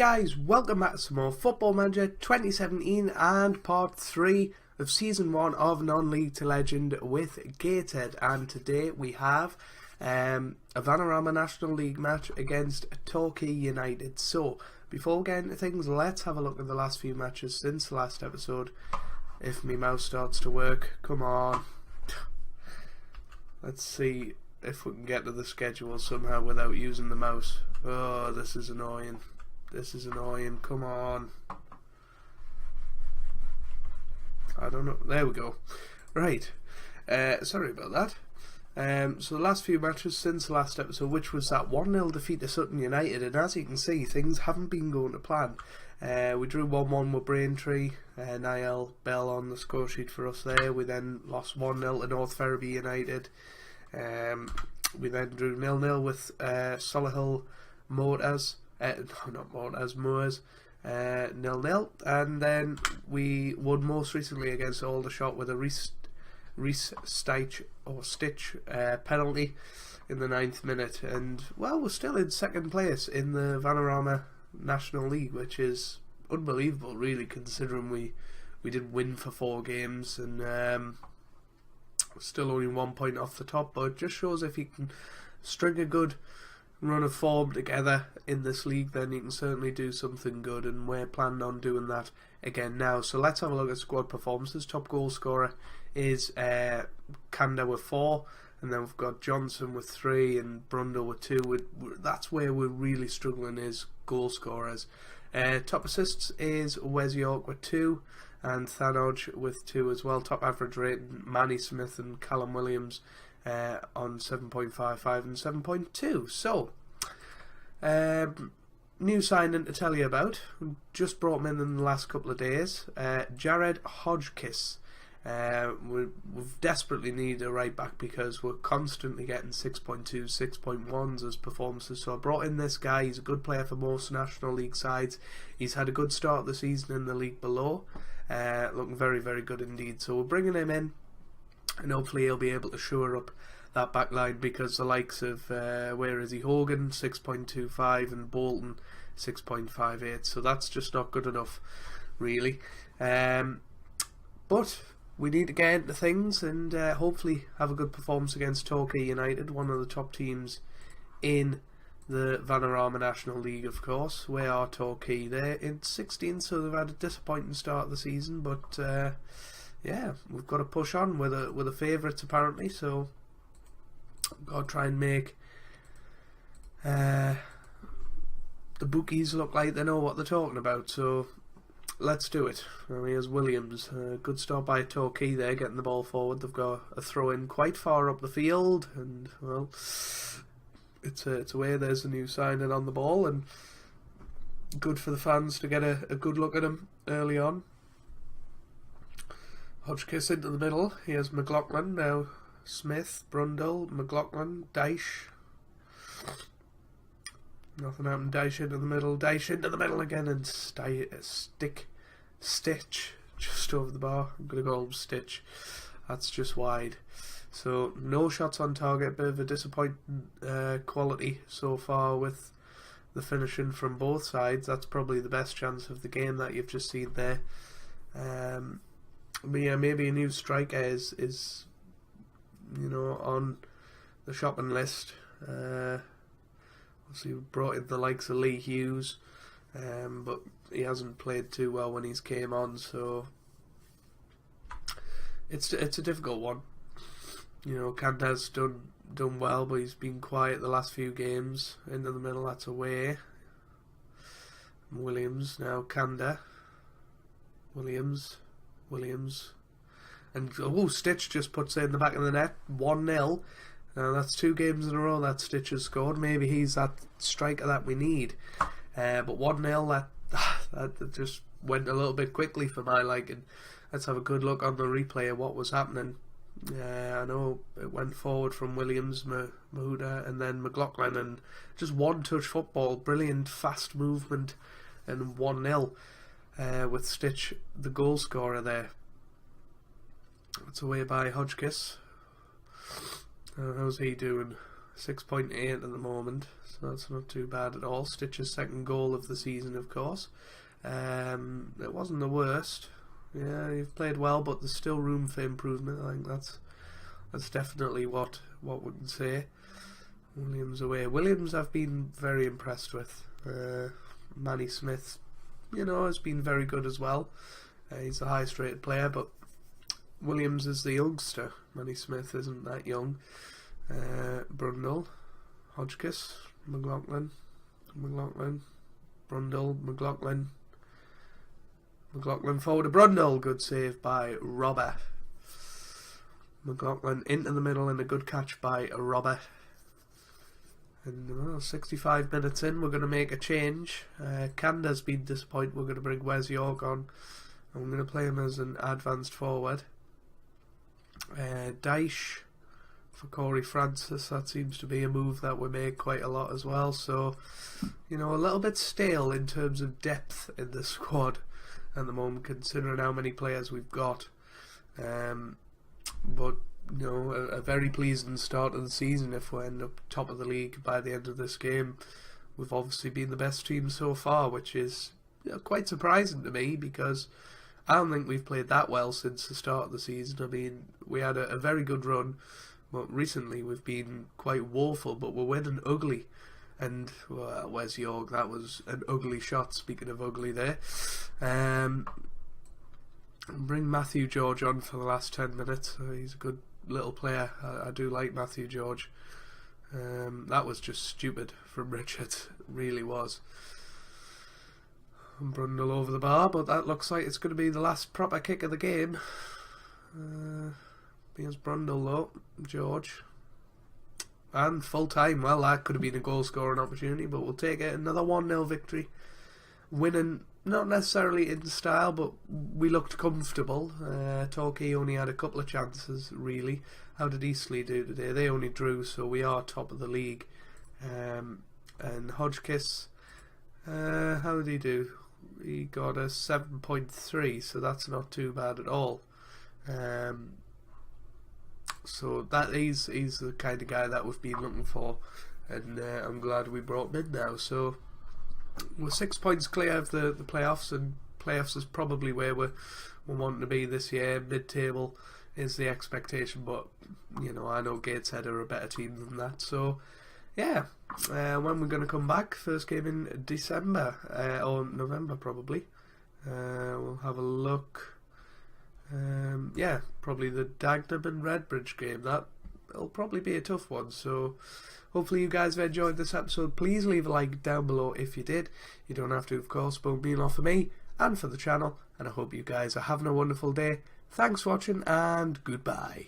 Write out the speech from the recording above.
guys, welcome back to some more Football Manager 2017 and part 3 of Season 1 of Non-League to Legend with Gateshead. And today we have a Vanarama National League match against Torquay United. So, before we get into things, let's have a look at the last few matches since the last episode. If my mouse starts to work, come on. Let's see if we can get to the schedule somehow without using the mouse. Oh, this is annoying. This is annoying. Come on. I don't know. There we go. Right. Sorry about that. So the last few matches since the last episode, which was that 1-0 defeat to Sutton United, and as you can see, things haven't been going to plan. We drew 1-1 with Braintree. Niall Bell on the score sheet for us there. We then lost 1-0 to North Ferriby United. We then drew 0-0 with Solihull Motors. Not Motors, Moors. 0-0. And then we won most recently against Aldershot with a Reece Stitch penalty in the 9th minute. And, well, we're still in second place in the Vanarama National League, which is unbelievable, really, considering we did win for 4 games and still only 1 point off the top. But it just shows if you can string a good run of form together in this league, then you can certainly do something good, and we're planning on doing that again now. So let's have a look at squad performances. Top goal scorer is Kanda with 4, and then we've got Johnson with 3 and Brundle with 2. That's where we're really struggling, is goal scorers. Top assists is Wes York with 2 and Thanodge with 2 as well. Top average rating, Manny Smith and Callum Williams on 7.55 and 7.2. So, new signing to tell you about. Just brought him in the last couple of days. Jared Hodgkiss. We've desperately need a right back because we're constantly getting 6.2, 6.1s as performances. So I brought in this guy. He's a good player for most National League sides. He's had a good start of the season in the league below. Looking very, very good indeed. So we're bringing him in, and hopefully he'll be able to shore up that back line, because the likes of where is he, Hogan 6.25 and Bolton 6.58, so that's just not good enough, really. But we need to get into things and hopefully have a good performance against Torquay United, one of the top teams in the Vanarama National League, of course. Where are Torquay? They're in 16th, so they've had a disappointing start of the season, but yeah, we've got to push on with the favourites apparently, so we've got to try and make the bookies look like they know what they're talking about. So let's do it. Here's Williams. Good start by Torquay there, getting the ball forward. They've got a throw in quite far up the field, and well, it's away. There's a new signing on the ball, and good for the fans to get a good look at him early on. Hodgkiss into the middle. Here's McLaughlin now. Smith, Brundle, McLaughlin, Dyche. Nothing happened. Dyche into the middle. Dyche into the middle again, and Stitch just over the bar. I'm going to go home Stitch. That's just wide. So no shots on target. Bit of a disappointing quality so far with the finishing from both sides. That's probably the best chance of the game that you've just seen there. But yeah, maybe a new striker is you know, on the shopping list. Obviously we brought in the likes of Lee Hughes, but he hasn't played too well when he's came on, so it's a difficult one. You know, Kanda's done well, but he's been quiet the last few games. Into the middle, that's away. Williams now. Kanda, Williams, and Stitch just puts it in the back of the net. 1-0. Now that's 2 games in a row that Stitch has scored. Maybe he's that striker that we need. But 1-0, that just went a little bit quickly for my liking. Let's have a good look on the replay of what was happening. I know it went forward from Williams, Mahuda, and then McLaughlin, and just one-touch football, brilliant fast movement, and 1-0 with Stitch, the goal scorer there. It's away by Hodgkiss. How's he doing? 6.8 at the moment, so that's not too bad at all. Stitch's second goal of the season, of course. It wasn't the worst. Yeah, you've played well, but there's still room for improvement. I think that's definitely what we can say. Williams away. Williams I've been very impressed with. Manny Smith, has been very good as well. He's the highest rated player, but Williams is the youngster. Manny Smith isn't that young. Brundle, Hodgkiss, McLaughlin, Brundle, McLaughlin forward to Brundle. Good save by Robert. McLaughlin into the middle and a good catch by Robert. And 65 minutes in, we're going to make a change. Canda's been disappointed. We're going to bring Wes York on. And we're going to play him as an advanced forward. Dyche for Corey Francis. That seems to be a move that we make quite a lot as well. So, a little bit stale in terms of depth in the squad at the moment, considering how many players we've got. But a very pleasing start of the season if we end up top of the league by the end of this game. We've obviously been the best team so far, which is quite surprising to me, because I don't think we've played that well since the start of the season. I mean, we had a very good run, but recently we've been quite woeful, but we're winning ugly. And where's York? That was an ugly shot, speaking of ugly there. Bring Matthew George on for the last 10 minutes. He's a good little player. I do like Matthew George. That was just stupid from Richard. It really was. Brundle over the bar, but that looks like it's going to be the last proper kick of the game. Here's Brundle though. George. And full time. Well, that could have been a goal scoring opportunity, but we'll take it. Another 1-0 victory. Winning, not necessarily in style, but we looked comfortable. Torquay only had a couple of chances, really. How did Eastleigh do today? They only drew, so we are top of the league. And Hodgkiss, how did he do? He got a 7.3, so that's not too bad at all. So that he's the kind of guy that we've been looking for, and I'm glad we brought him in now. So we're 6 points clear of the playoffs, and playoffs is probably where we're wanting to be this year. Mid-table is the expectation, but I know Gateshead are a better team than that. So yeah, when we're going to come back, first game in December or November probably. We'll have a look. Yeah, probably the Dagenham and Redbridge game. That'll probably be a tough one. So hopefully you guys have enjoyed this episode. Please leave a like down below if you did. You don't have to, of course, but it mean a lot for me and for the channel. And I hope you guys are having a wonderful day. Thanks for watching, and goodbye.